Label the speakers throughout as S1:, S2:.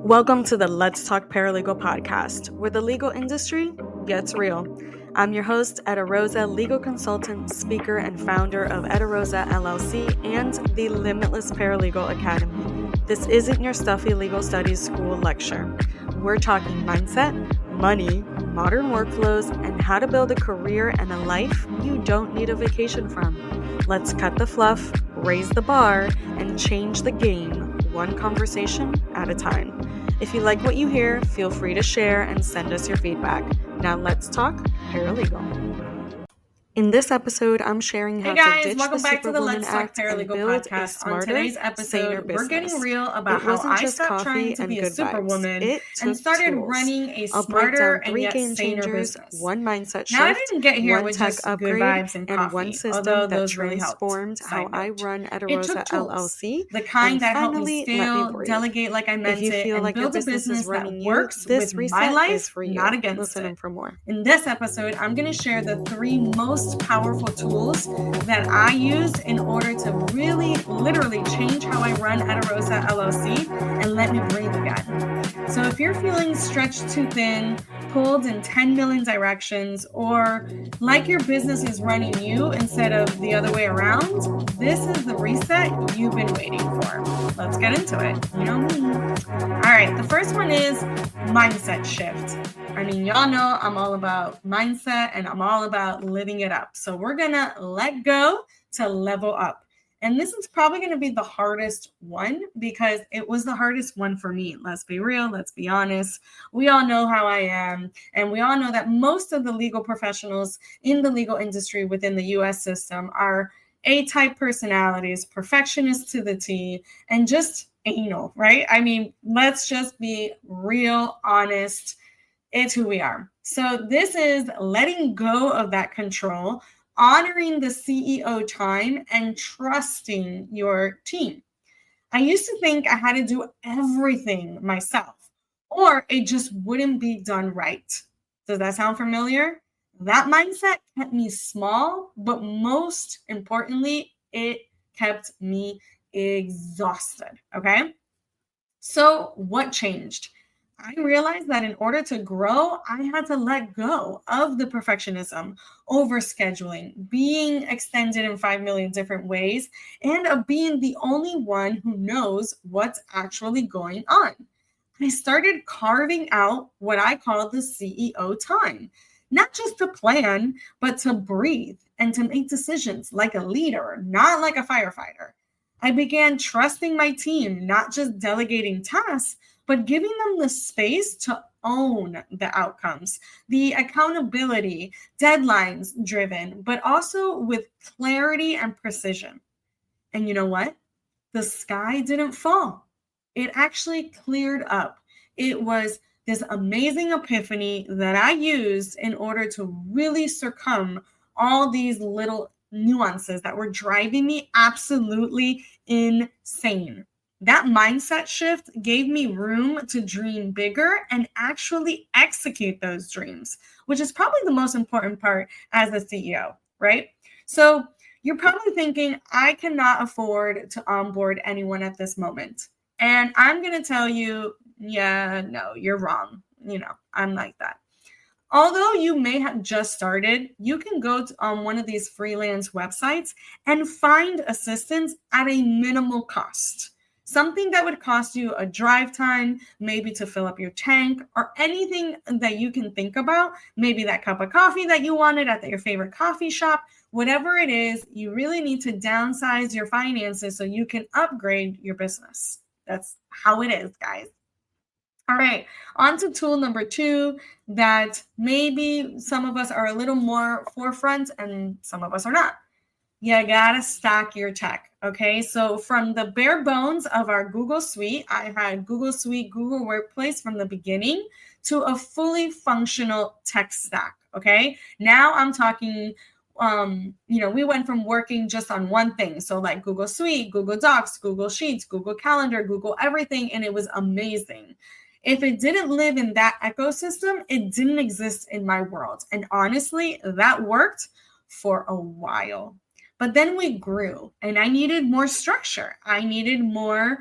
S1: Welcome to the Let's Talk Paralegal podcast, where the legal industry gets real. I'm your host, Eda Rosa, legal consultant, speaker, and founder of Eda Rosa LLC and the Limitless Paralegal Academy. This isn't your stuffy legal studies school lecture. We're talking mindset, money, modern workflows, and how to build a career and a life you don't need a vacation from. Let's cut the fluff, raise the bar, and change the game one conversation at a time. If you like what you hear, feel free to share and send us your feedback. Now let's talk paralegal. In this episode, I'm sharing how to ditch
S2: welcome
S1: the
S2: back to the
S1: Superwoman
S2: Let's Talk
S1: Act and
S2: Paralegal
S1: build a
S2: podcast.
S1: smarter,
S2: On today's
S1: saner
S2: episode,
S1: business.
S2: we're getting real about how I stopped trying to be a superwoman and started running a smarter and yet saner business.
S1: One mindset shift,
S2: now, I didn't get here
S1: one
S2: with
S1: tech
S2: just
S1: upgrade,
S2: good vibes and coffee,
S1: one system
S2: although
S1: that
S2: those really helped.
S1: transformed how I run Eda
S2: It
S1: Rosa
S2: took tools,
S1: LLC,
S2: the kind
S1: and
S2: that helped me
S1: finally,
S2: scale,
S1: let me breathe.
S2: delegate like I meant
S1: If you
S2: it,
S1: feel
S2: and
S1: like your
S2: build a
S1: business is
S2: business that
S1: running
S2: works
S1: you, this
S2: with
S1: reset
S2: my life,
S1: is for you.
S2: not against
S1: Listen
S2: it.
S1: in for more.
S2: In this episode, I'm going to share the 3 most powerful tools that I use in order to really, literally change how I run Eda Rosa LLC and let me breathe again. So if you're feeling stretched too thin, pulled in 10 million directions, or like your business is running you instead of the other way around, this is the reset you've been waiting for. Let's get into it. You know me. All right, the first one is mindset shift. I mean, y'all know I'm all about mindset and I'm all about living it up. So we're going to let go to level up. And this is probably going to be the hardest one because it was the hardest one for me. Let's be real. Let's be honest. We all know how I am. And we all know that most of the legal professionals in the legal industry within the U.S. system are A-type personalities, perfectionists to the T, and just anal, right? I mean, let's just be real, honest. It's who we are. So this is letting go of that control, honoring the CEO time, and trusting your team. I used to think I had to do everything myself, or it just wouldn't be done right. Does that sound familiar? That mindset kept me small, but most importantly, it kept me exhausted. Okay. So what changed? I realized that in order to grow, I had to let go of the perfectionism, overscheduling, being extended in 5 million different ways, and of being the only one who knows what's actually going on. I started carving out what I call the CEO time, not just to plan, but to breathe and to make decisions like a leader, not like a firefighter. I began trusting my team, not just delegating tasks, but giving them the space to own the outcomes, the accountability, deadlines driven, but also with clarity and precision. And you know what? The sky didn't fall. It actually cleared up. It was this amazing epiphany that I used in order to really circum all these little nuances that were driving me absolutely insane. That mindset shift gave me room to dream bigger and actually execute those dreams, which is probably the most important part as a CEO, right? So you're probably thinking, I cannot afford to onboard anyone at this moment. And I'm going to tell you, yeah, no, you're wrong. You know, I'm like that. Although you may have just started, you can go on one of these freelance websites and find assistance at a minimal cost. Something that would cost you a drive time, maybe to fill up your tank, or anything that you can think about, maybe that cup of coffee that you wanted at your favorite coffee shop, whatever it is, you really need to downsize your finances so you can upgrade your business. That's how it is, guys. All right, on to tool number 2 that maybe some of us are a little more forefront and some of us are not. You gotta stack your tech, okay? So from the bare bones of our Google Suite, I had Google Suite, Google Workplace from the beginning to a fully functional tech stack, okay? Now I'm talking, we went from working just on one thing. So like Google Suite, Google Docs, Google Sheets, Google Calendar, Google everything, and it was amazing. If it didn't live in that ecosystem, it didn't exist in my world. And honestly, that worked for a while. But then we grew and I needed more structure. I needed more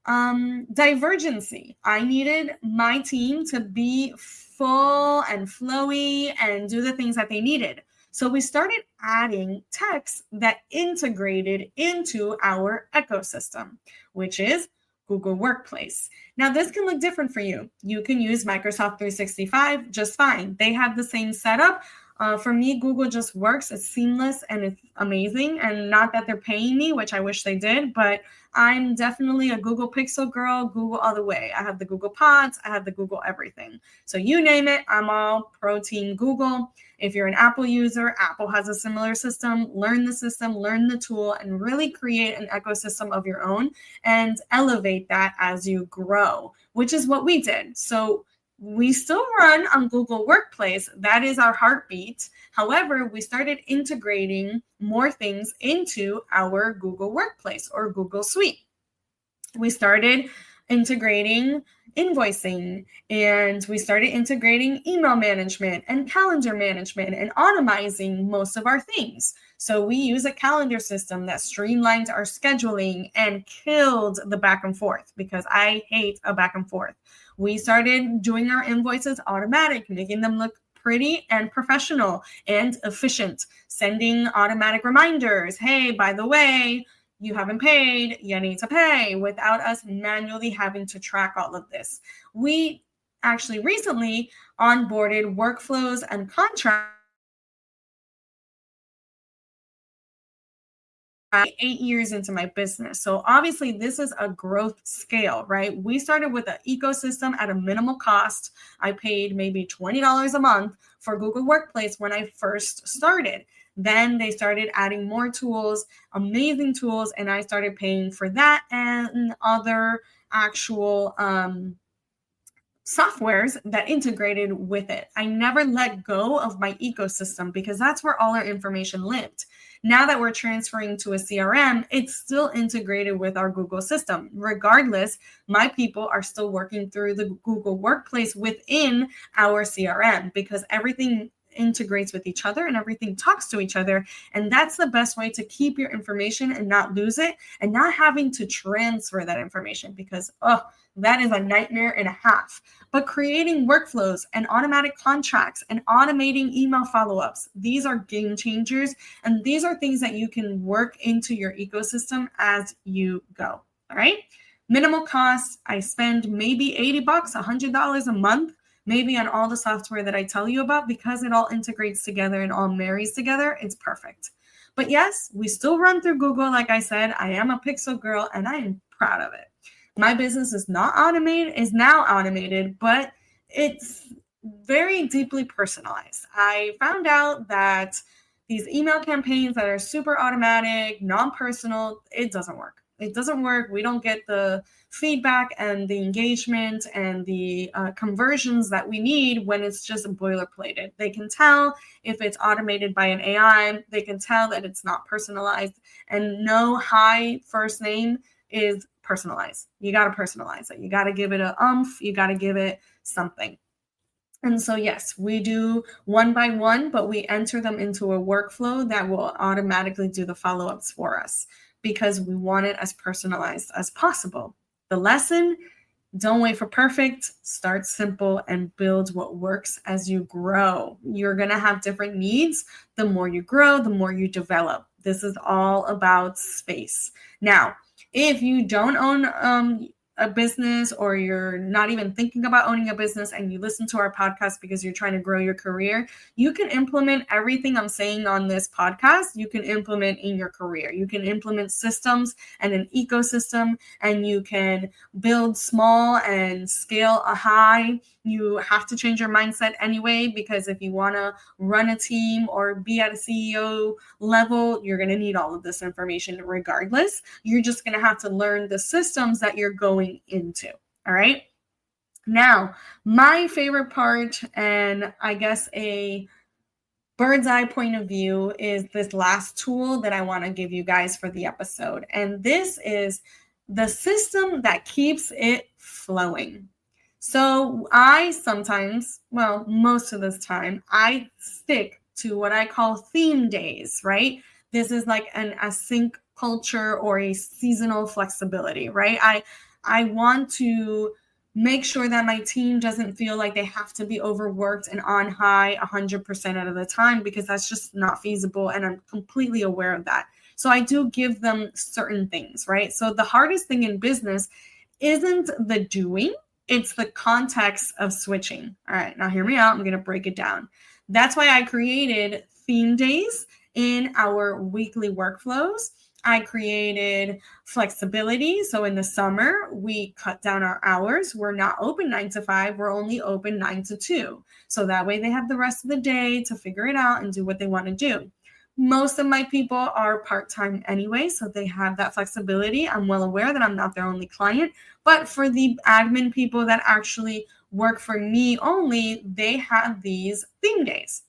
S2: Divergency. I needed my team to be full and flowy and do the things that they needed. So we started adding text that integrated into our ecosystem, which is Google Workplace. Now, this can look different for you. You can use Microsoft 365 just fine. They have the same setup. For me, Google just works. It's seamless and it's amazing. And not that they're paying me, which I wish they did, but I'm definitely a Google Pixel girl, Google all the way. I have the Google Pods, I have the Google everything. So you name it, I'm all pro team Google. If you're an Apple user, Apple has a similar system. Learn the system, learn the tool, and really create an ecosystem of your own and elevate that as you grow, which is what we did. So we still run on Google Workplace. That is our heartbeat. However, we started integrating more things into our Google Workplace or Google Suite. We started integrating invoicing, and we started integrating email management and calendar management and automizing most of our things. So we use a calendar system that streamlined our scheduling and killed the back and forth, because I hate a back and forth. We started doing our invoices automatic, making them look pretty and professional and efficient, sending automatic reminders. Hey, by the way, you haven't paid, you need to pay, without us manually having to track all of this. We actually recently onboarded workflows and contracts 8 years into my business. So obviously this is a growth scale, right? We started with an ecosystem at a minimal cost. I paid maybe $20 a month for Google Workplace when I first started. Then they started adding more tools, amazing tools, and I started paying for that and other actual softwares that integrated with it. I never let go of my ecosystem because that's where all our information lived. Now that we're transferring to a CRM, it's still integrated with our Google system. Regardless, my people are still working through the Google Workplace within our CRM because everything integrates with each other and everything talks to each other. And that's the best way to keep your information and not lose it and not having to transfer that information because, that is a nightmare and a half. But creating workflows and automatic contracts and automating email follow-ups, these are game changers. And these are things that you can work into your ecosystem as you go. All right. Minimal cost. I spend maybe $80, $100 a month, maybe on all the software that I tell you about, because it all integrates together and all marries together. It's perfect. But yes, we still run through Google. Like I said, I am a Pixel girl and I am proud of it. My business is now automated, but it's very deeply personalized. I found out that these email campaigns that are super automatic, non-personal, it doesn't work. It doesn't work. We don't get the feedback and the engagement and the conversions that we need when it's just boilerplated. They can tell if it's automated by an AI. They can tell that it's not personalized, and no hi first name is personalized. You got to personalize it. You got to give it a you got to give it something. And so, yes, we do one by one, but we enter them into a workflow that will automatically do the follow-ups for us because we want it as personalized as possible. The lesson: don't wait for perfect. Start simple and build what works as you grow. You're going to have different needs. The more you grow, the more you develop. This is all about space. Now, if you don't own a business, or you're not even thinking about owning a business and you listen to our podcast because you're trying to grow your career, you can implement everything I'm saying on this podcast. You can implement in your career. You can implement systems and an ecosystem, and you can build small and scale a high. You have to change your mindset anyway, because if you want to run a team or be at a CEO level, you're going to need all of this information regardless. You're just going to have to learn the systems that you're going into. All right. Now, my favorite part, and I guess a bird's eye point of view, is this last tool that I want to give you guys for the episode. And this is the system that keeps it flowing. So I sometimes, most of this time, I stick to what I call theme days, right? This is like an async culture or a seasonal flexibility, right? I want to make sure that my team doesn't feel like they have to be overworked and on high 100% of the time, because that's just not feasible. And I'm completely aware of that. So I do give them certain things, right? So the hardest thing in business isn't the doing, it's the context of switching. All right, now hear me out. I'm going to break it down. That's why I created theme days in our weekly workflows. I created flexibility. So in the summer, we cut down our hours. We're not open 9 to 5. We're only open 9 to 2. So that way they have the rest of the day to figure it out and do what they want to do. Most of my people are part-time anyway, so they have that flexibility. I'm well aware that I'm not their only client, but for the admin people that actually work for me only, they have these theme days.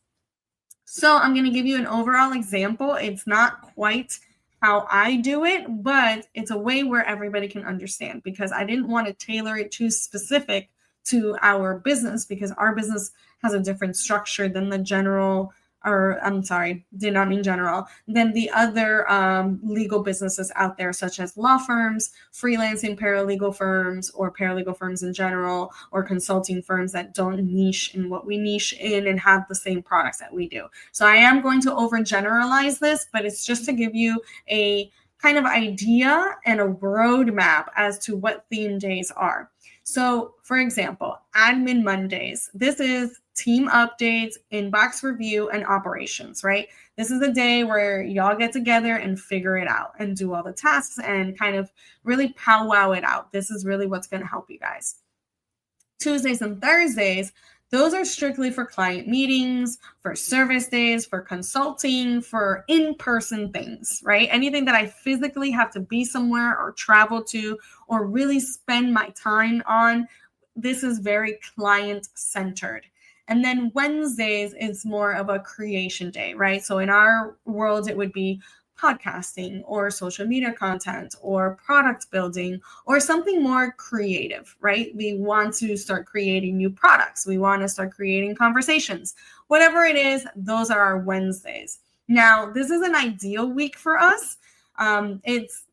S2: So I'm going to give you an overall example. It's not quite how I do it, but it's a way where everybody can understand, because I didn't want to tailor it too specific to our business, because our business has a different structure than the general, or I'm sorry, did not mean general, than the other legal businesses out there, such as law firms, freelancing paralegal firms, or paralegal firms in general, or consulting firms that don't niche in what we niche in and have the same products that we do. So I am going to overgeneralize this, but it's just to give you a kind of idea and a roadmap as to what theme days are. So, for example, Admin Mondays. This is team updates, inbox review, and operations, right? This is a day where y'all get together and figure it out and do all the tasks and kind of really powwow it out. This is really what's going to help you guys. Tuesdays and Thursdays, those are strictly for client meetings, for service days, for consulting, for in-person things, right? Anything that I physically have to be somewhere or travel to or really spend my time on, this is very client-centered. And then Wednesdays is more of a creation day, right? So in our world, it would be podcasting or social media content or product building or something more creative, right? We want to start creating new products. We want to start creating conversations. Whatever it is, those are our Wednesdays. Now, this is an ideal week for us. It's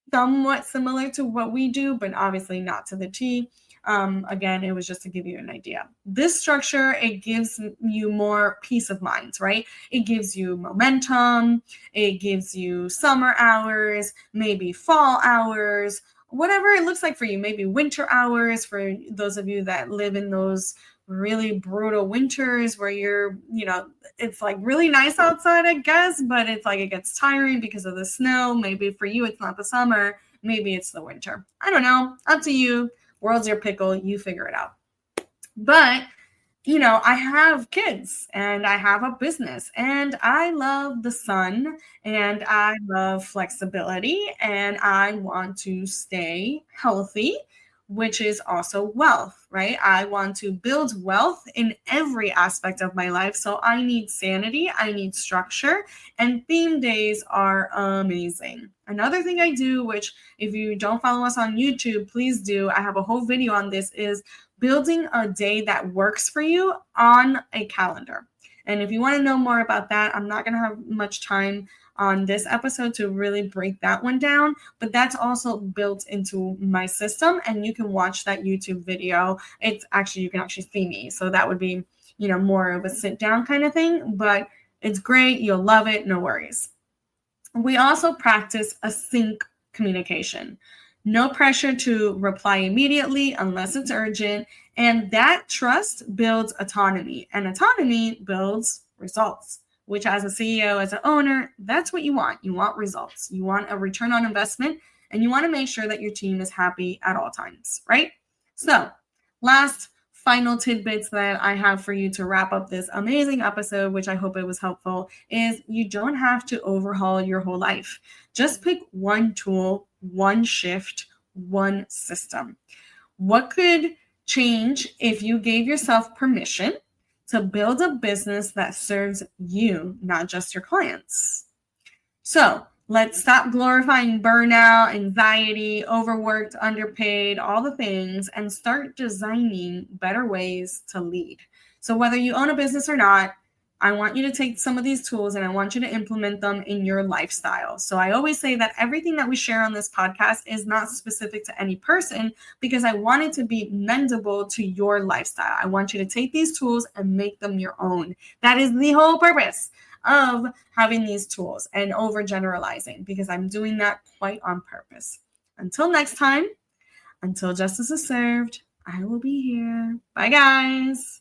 S2: somewhat similar to what we do, but obviously not to the T. Again, it was just to give you an idea. This structure, it gives you more peace of mind, right? It gives you momentum. It gives you summer hours, maybe fall hours, whatever it looks like for you, maybe winter hours for those of you that live in those really brutal winters where you're, it's like really nice outside, I guess, but it's like it gets tiring because of the snow. Maybe for you, it's not the summer. Maybe it's the winter. I don't know. Up to you. World's your pickle. You figure it out. But, I have kids and I have a business and I love the sun and I love flexibility and I want to stay healthy, which is also wealth, right? I want to build wealth in every aspect of my life. So I need sanity. I need structure, and theme days are amazing. Another thing I do, which if you don't follow us on YouTube, please do. I have a whole video on this, is building a day that works for you on a calendar. And if you want to know more about that, I'm not going to have much time on this episode to really break that one down, but that's also built into my system and you can watch that YouTube video. You can actually see me. So that would be, more of a sit down kind of thing, but it's great. You'll love it. No worries. We also practice async communication. No pressure to reply immediately unless it's urgent. And that trust builds autonomy, and autonomy builds results, which as a CEO, as an owner, that's what you want. You want results. You want a return on investment, and you want to make sure that your team is happy at all times, right? So last final tidbits that I have for you to wrap up this amazing episode, which I hope it was helpful, is you don't have to overhaul your whole life. Just pick one tool, one shift, one system. What could change if you gave yourself permission to build a business that serves you, not just your clients? So let's stop glorifying burnout, anxiety, overworked, underpaid, all the things, and start designing better ways to lead. So whether you own a business or not, I want you to take some of these tools and I want you to implement them in your lifestyle. So I always say that everything that we share on this podcast is not specific to any person, because I want it to be mendable to your lifestyle. I want you to take these tools and make them your own. That is the whole purpose of having these tools and overgeneralizing, because I'm doing that quite on purpose. Until next time, until justice is served, I will be here. Bye, guys.